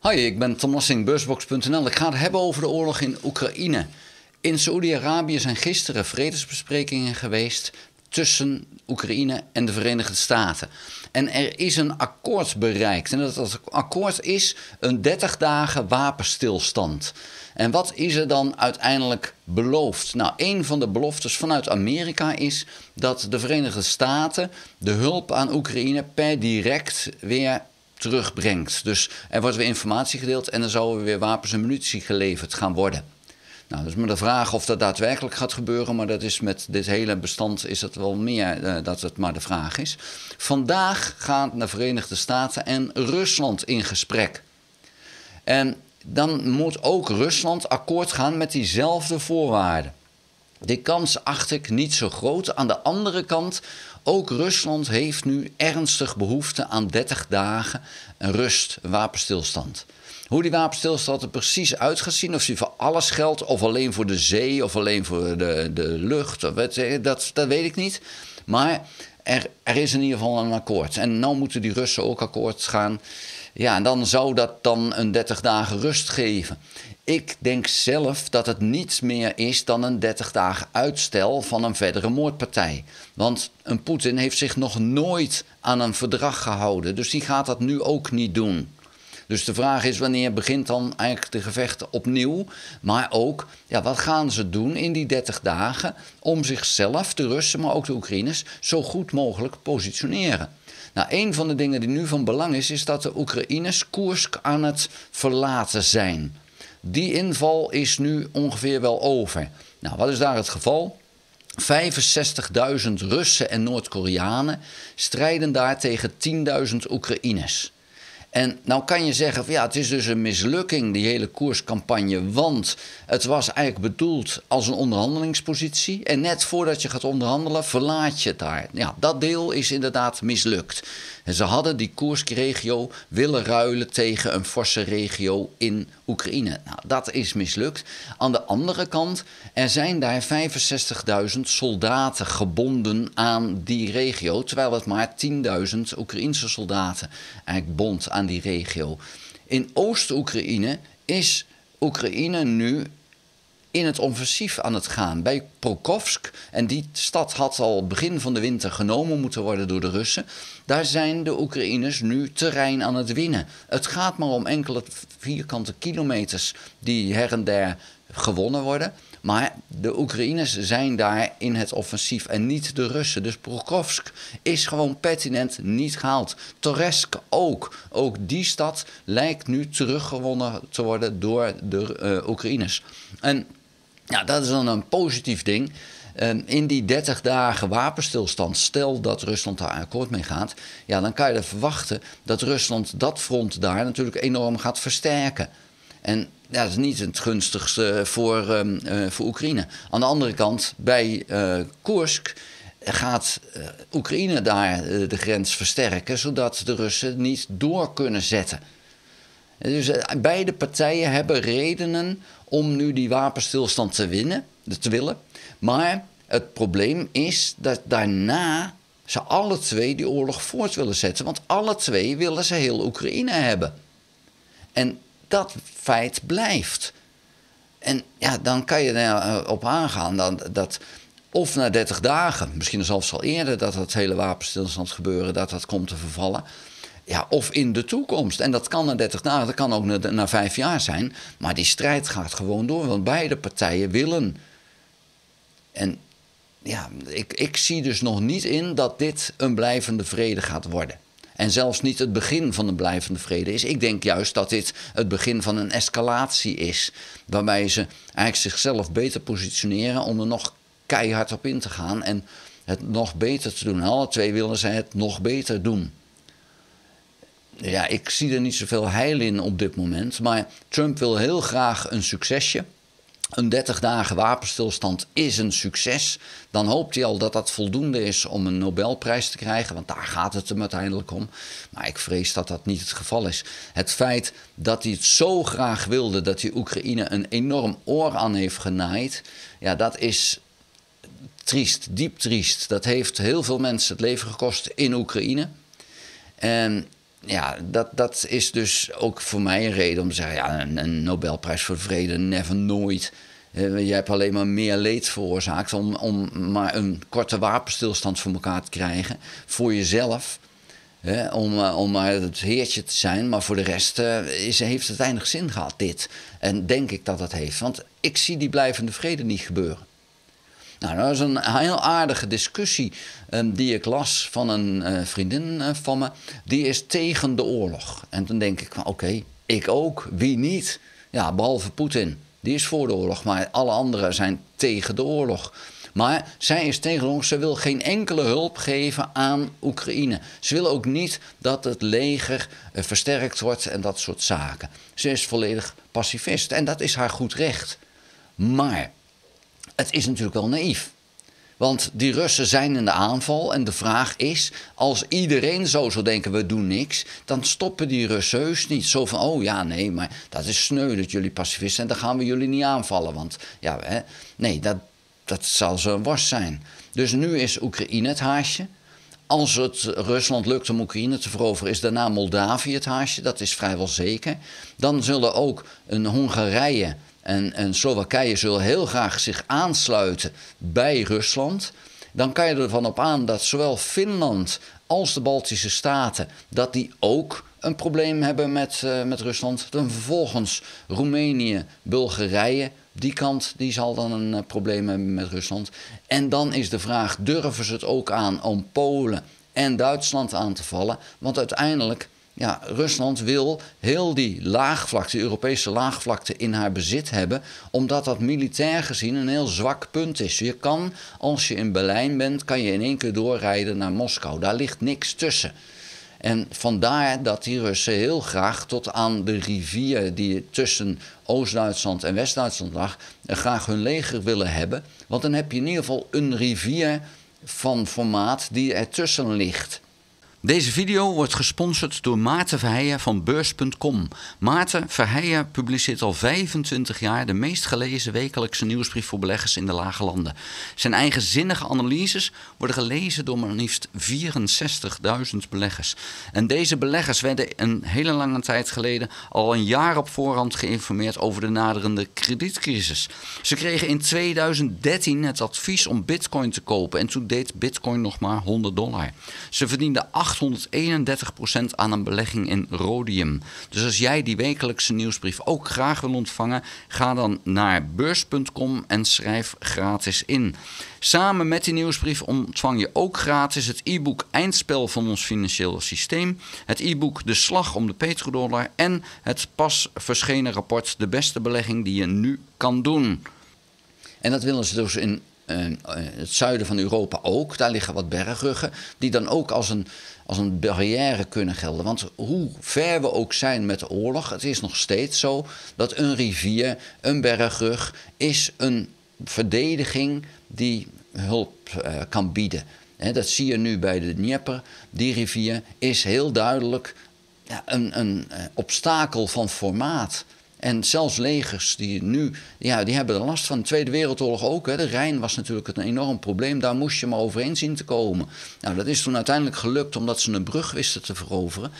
Hoi, ik ben Tom Lassing, Beursbox.nl. Ik ga het hebben over de oorlog in Oekraïne. In Saoedi-Arabië zijn gisteren vredesbesprekingen geweest tussen Oekraïne en de Verenigde Staten. En er is een akkoord bereikt. En dat akkoord is een 30 dagen wapenstilstand. En wat is er dan uiteindelijk beloofd? Nou, een van de beloftes vanuit Amerika is dat de Verenigde Staten de hulp aan Oekraïne per direct weer terugbrengt. Dus er wordt weer informatie gedeeld en er zouden weer wapens en munitie geleverd gaan worden. Nou, dat is maar de vraag of dat daadwerkelijk gaat gebeuren, maar dat is met dit hele bestand is het wel meer dat het maar de vraag is. Vandaag gaan de Verenigde Staten en Rusland in gesprek. En dan moet ook Rusland akkoord gaan met diezelfde voorwaarden. Die kans acht ik niet zo groot. Aan de andere kant, ook Rusland heeft nu ernstig behoefte aan 30 dagen rust, wapenstilstand. Hoe die wapenstilstand er precies uit gaat zien, of die voor alles geldt, of alleen voor de zee, of alleen voor de lucht, dat weet ik niet. Maar er is in ieder geval een akkoord. En nou moeten die Russen ook akkoord gaan. Ja, en dan zou dat dan een 30 dagen rust geven. Ik denk zelf dat het niets meer is dan een 30 dagen uitstel van een verdere moordpartij. Want een Poetin heeft zich nog nooit aan een verdrag gehouden. Dus die gaat dat nu ook niet doen. Dus de vraag is, wanneer begint dan eigenlijk de gevechten opnieuw? Maar ook, ja, wat gaan ze doen in die 30 dagen om zichzelf, de Russen, maar ook de Oekraïners, zo goed mogelijk positioneren? Nou, een van de dingen die nu van belang is dat de Oekraïners Koersk aan het verlaten zijn. Die inval is nu ongeveer wel over. Nou, wat is daar het geval? 65.000 Russen en Noord-Koreanen strijden daar tegen 10.000 Oekraïners. En nou kan je zeggen, ja, het is dus een mislukking, die hele koerscampagne, want het was eigenlijk bedoeld als een onderhandelingspositie. En net voordat je gaat onderhandelen, verlaat je het daar. Ja, dat deel is inderdaad mislukt. En ze hadden die Koersk-regio willen ruilen tegen een forse regio in Oekraïne. Nou, dat is mislukt. Aan de andere kant, er zijn daar 65.000 soldaten gebonden aan die regio, terwijl het maar 10.000 Oekraïense soldaten eigenlijk bond aan die regio. In Oost-Oekraïne is Oekraïne nu in het offensief aan het gaan. Bij Pokrovsk, en die stad had al begin van de winter genomen moeten worden door de Russen. Daar zijn de Oekraïners nu terrein aan het winnen. Het gaat maar om enkele vierkante kilometers die her en der gewonnen worden. Maar de Oekraïners zijn daar in het offensief en niet de Russen. Dus Pokrovsk is gewoon pertinent niet gehaald. Toretsk ook. Ook die stad lijkt nu teruggewonnen te worden door de Oekraïners. En ja, dat is dan een positief ding. In die 30 dagen wapenstilstand, stel dat Rusland daar akkoord mee gaat, ja, dan kan je er verwachten dat Rusland dat front daar natuurlijk enorm gaat versterken. En ja, dat is niet het gunstigste voor Oekraïne. Aan de andere kant, bij Koersk gaat Oekraïne daar de grens versterken, zodat de Russen niet door kunnen zetten. Dus beide partijen hebben redenen om nu die wapenstilstand te willen. Maar het probleem is dat daarna ze alle twee die oorlog voort willen zetten. Want alle twee willen ze heel Oekraïne hebben. En dat feit blijft. En ja, dan kan je erop aangaan dat of na 30 dagen, misschien zelfs al eerder, dat het hele wapenstilstand gebeuren, dat komt te vervallen. Ja, of in de toekomst. En dat kan na 30 dagen, dat kan ook na 5 jaar zijn. Maar die strijd gaat gewoon door, want beide partijen willen. En ja, ik zie dus nog niet in dat dit een blijvende vrede gaat worden. En zelfs niet het begin van een blijvende vrede is. Ik denk juist dat dit het begin van een escalatie is. Waarbij ze eigenlijk zichzelf beter positioneren om er nog keihard op in te gaan. En het nog beter te doen. En alle twee willen ze het nog beter doen. Ja, ik zie er niet zoveel heil in op dit moment. Maar Trump wil heel graag een succesje. Een 30 dagen wapenstilstand is een succes. Dan hoopt hij al dat dat voldoende is om een Nobelprijs te krijgen. Want daar gaat het hem uiteindelijk om. Maar ik vrees dat dat niet het geval is. Het feit dat hij het zo graag wilde dat hij Oekraïne een enorm oor aan heeft genaaid. Ja, dat is triest, diep triest. Dat heeft heel veel mensen het leven gekost in Oekraïne. En ja, dat is dus ook voor mij een reden om te zeggen, ja, een Nobelprijs voor de Vrede, never, nooit. Je hebt alleen maar meer leed veroorzaakt om maar een korte wapenstilstand voor elkaar te krijgen. Voor jezelf. Om maar het heertje te zijn. Maar voor de rest heeft het weinig zin gehad, dit. En denk ik dat het heeft. Want ik zie die blijvende vrede niet gebeuren. Nou, dat is een heel aardige discussie die ik las van een vriendin van me. Die is tegen de oorlog. En dan denk ik van oké, ik ook. Wie niet? Ja, behalve Poetin. Die is voor de oorlog, maar alle anderen zijn tegen de oorlog. Maar zij is tegen de oorlog. Ze wil geen enkele hulp geven aan Oekraïne. Ze wil ook niet dat het leger versterkt wordt en dat soort zaken. Ze is volledig pacifist en dat is haar goed recht. Maar het is natuurlijk wel naïef. Want die Russen zijn in de aanval en de vraag is, als iedereen zo zou denken, we doen niks, dan stoppen die Russen heus niet. Zo van, oh ja, nee, maar dat is sneu dat jullie pacifisten zijn, dan gaan we jullie niet aanvallen. Want ja, nee, dat zal zo'n worst zijn. Dus nu is Oekraïne het haasje. Als het Rusland lukt om Oekraïne te veroveren, is daarna Moldavië het haasje. Dat is vrijwel zeker. Dan zullen ook een Hongarije en Slowakije zullen heel graag zich aansluiten bij Rusland. Dan kan je ervan op aan dat zowel Finland als de Baltische Staten, dat die ook een probleem hebben met Rusland. Dan vervolgens Roemenië, Bulgarije, die kant die zal dan een probleem hebben met Rusland. En dan is de vraag, durven ze het ook aan om Polen en Duitsland aan te vallen? Want uiteindelijk, ja, Rusland wil heel die laagvlakte, Europese laagvlakte in haar bezit hebben, omdat dat militair gezien een heel zwak punt is. Je kan, als je in Berlijn bent, kan je in één keer doorrijden naar Moskou. Daar ligt niks tussen. En vandaar dat die Russen heel graag tot aan de rivier die tussen Oost-Duitsland en West-Duitsland lag, graag hun leger willen hebben. Want dan heb je in ieder geval een rivier van formaat die ertussen ligt. Deze video wordt gesponsord door Maarten Verheijen van Beurs.com. Maarten Verheijen publiceert al 25 jaar de meest gelezen wekelijkse nieuwsbrief voor beleggers in de lage landen. Zijn eigenzinnige analyses worden gelezen door maar liefst 64.000 beleggers. En deze beleggers werden een hele lange tijd geleden al een jaar op voorhand geïnformeerd over de naderende kredietcrisis. Ze kregen in 2013 het advies om bitcoin te kopen en toen deed bitcoin nog maar $100. Ze verdienden 831% aan een belegging in rhodium. Dus als jij die wekelijkse nieuwsbrief ook graag wil ontvangen, ga dan naar beurs.com en schrijf gratis in. Samen met die nieuwsbrief ontvang je ook gratis het e-book Eindspel van ons financiële systeem, het e-book De Slag om de Petrodollar en het pas verschenen rapport De beste belegging die je nu kan doen. En dat willen ze dus in het zuiden van Europa ook. Daar liggen wat bergruggen die dan ook als een barrière kunnen gelden. Want hoe ver we ook zijn met de oorlog, het is nog steeds zo dat een rivier, een bergrug, is een verdediging die hulp kan bieden. Dat zie je nu bij de Dnieper. Die rivier is heel duidelijk een obstakel van formaat. En zelfs legers die nu, ja, die hebben er last van. De Tweede Wereldoorlog ook. Hè. De Rijn was natuurlijk een enorm probleem. Daar moest je maar overheen zien te komen. Nou, dat is toen uiteindelijk gelukt omdat ze een brug wisten te veroveren.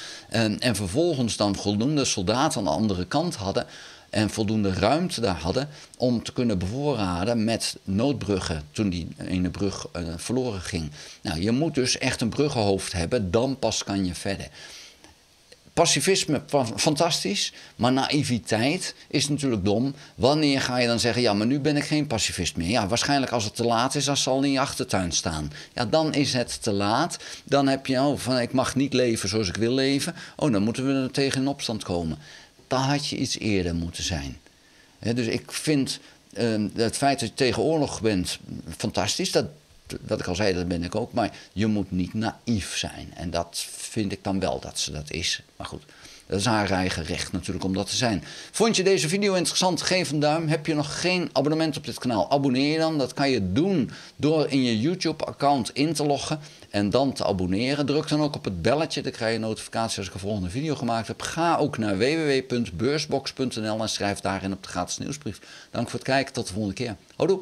En vervolgens dan voldoende soldaten aan de andere kant hadden. En voldoende ruimte daar hadden om te kunnen bevoorraden met noodbruggen toen die ene brug verloren ging. Nou, je moet dus echt een bruggenhoofd hebben, dan pas kan je verder. Pacifisme, fantastisch, maar naïviteit is natuurlijk dom. Wanneer ga je dan zeggen, ja, maar nu ben ik geen pacifist meer? Ja, waarschijnlijk als het te laat is, dan zal het in je achtertuin staan. Ja, dan is het te laat. Dan heb je, van ik mag niet leven zoals ik wil leven. Oh, dan moeten we er tegen in opstand komen. Dan had je iets eerder moeten zijn. Dus ik vind het feit dat je tegen oorlog bent fantastisch. Wat ik al zei, dat ben ik ook. Maar je moet niet naïef zijn. En dat vind ik dan wel dat ze dat is. Maar goed, dat is haar eigen recht natuurlijk om dat te zijn. Vond je deze video interessant? Geef een duim. Heb je nog geen abonnement op dit kanaal? Abonneer je dan. Dat kan je doen door in je YouTube-account in te loggen. En dan te abonneren. Druk dan ook op het belletje. Dan krijg je een notificatie als ik een volgende video gemaakt heb. Ga ook naar www.beursbox.nl en schrijf daarin op de gratis nieuwsbrief. Dank voor het kijken. Tot de volgende keer. Houdoe.